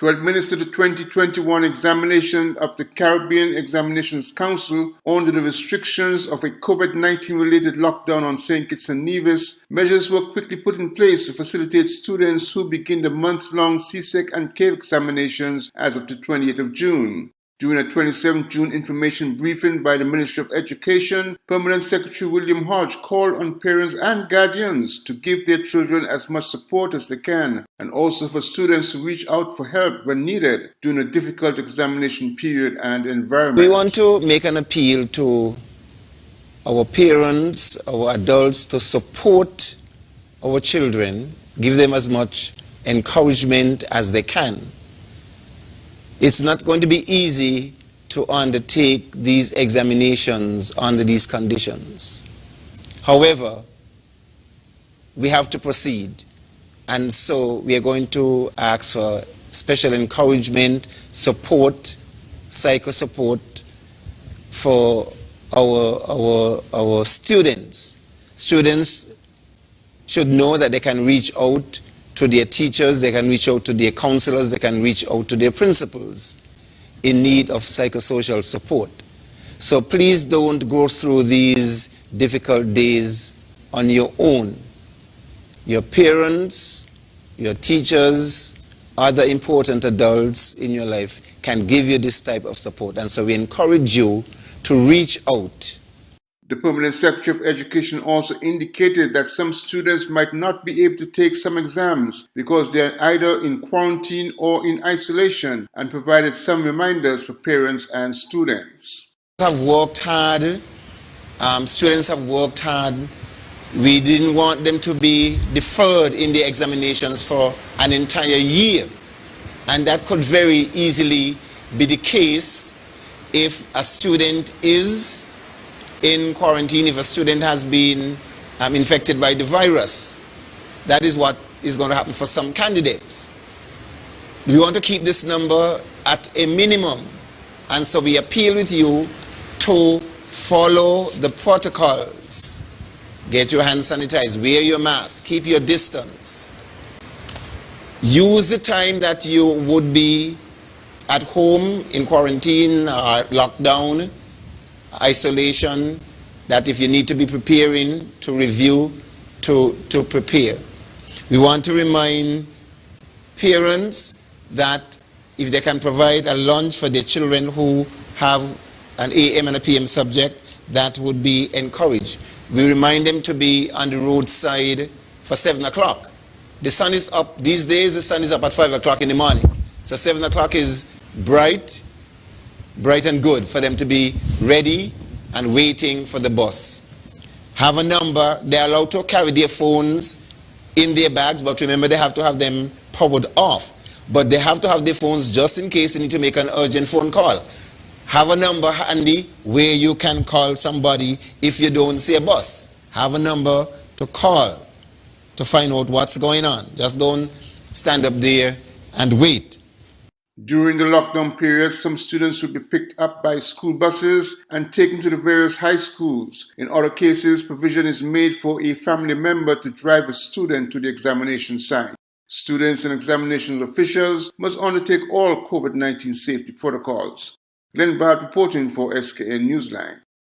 to administer the 2021 examination of the Caribbean Examinations Council under the restrictions of a COVID-19 related lockdown on St. Kitts and Nevis, measures were quickly put in place to facilitate students who begin the month-long CSEC and CAVE examinations as of the 28th of June. During a 27th June information briefing by the Ministry of Education, Permanent Secretary William Hodge called on parents and guardians to give their children as much support as they can, and also for students to reach out for help when needed during a difficult examination period and environment. We want to make an appeal to our parents, our adults, to support our children, give them as much encouragement as they can. It's not going to be easy to undertake these examinations under these conditions. However, we have to proceed, and so we are going to ask for special encouragement, support, psycho-support for our students. Students should know that they can reach out to their teachers, they can reach out to their counselors, they can reach out to their principals in need of psychosocial support. So please don't go through these difficult days on your own. Your parents, your teachers, other important adults in your life can give you this type of support. And so we encourage you to reach out. The Permanent Secretary of Education also indicated that some students might not be able to take some exams because they are either in quarantine or in isolation, and provided some reminders for parents and students. Have worked hard. Students have worked hard. We didn't want them to be deferred in the examinations for an entire year, and that could very easily be the case if a student is in quarantine, if a student has been infected by the virus. That is what is going to happen for some candidates. We want to keep this number at a minimum, and so we appeal with you to follow the protocols. Get your hands sanitized, wear your mask, keep your distance. Use the time that you would be at home in quarantine or lockdown, isolation, that if you need to be preparing to review, to prepare. We want to remind parents that if they can provide a lunch for their children who have an AM and a PM subject, that would be encouraged. We remind them to be on the roadside for 7 o'clock. The sun is up, these days the sun is up at 5 o'clock in the morning. So 7 o'clock is bright and good for them to be ready and waiting for the bus. Have a number. They're allowed to carry their phones in their bags, but remember they have to have them powered off. But they have to have their phones just in case they need to make an urgent phone call. Have a number handy where you can call somebody if you don't see a bus. Have a number to call to find out what's going on. Just don't stand up there and wait. During the lockdown period, some students will be picked up by school buses and taken to the various high schools. In other cases, provision is made for a family member to drive a student to the examination site. Students and examination officials must undertake all COVID-19 safety protocols. Glenn Bard reporting for SKN Newsline.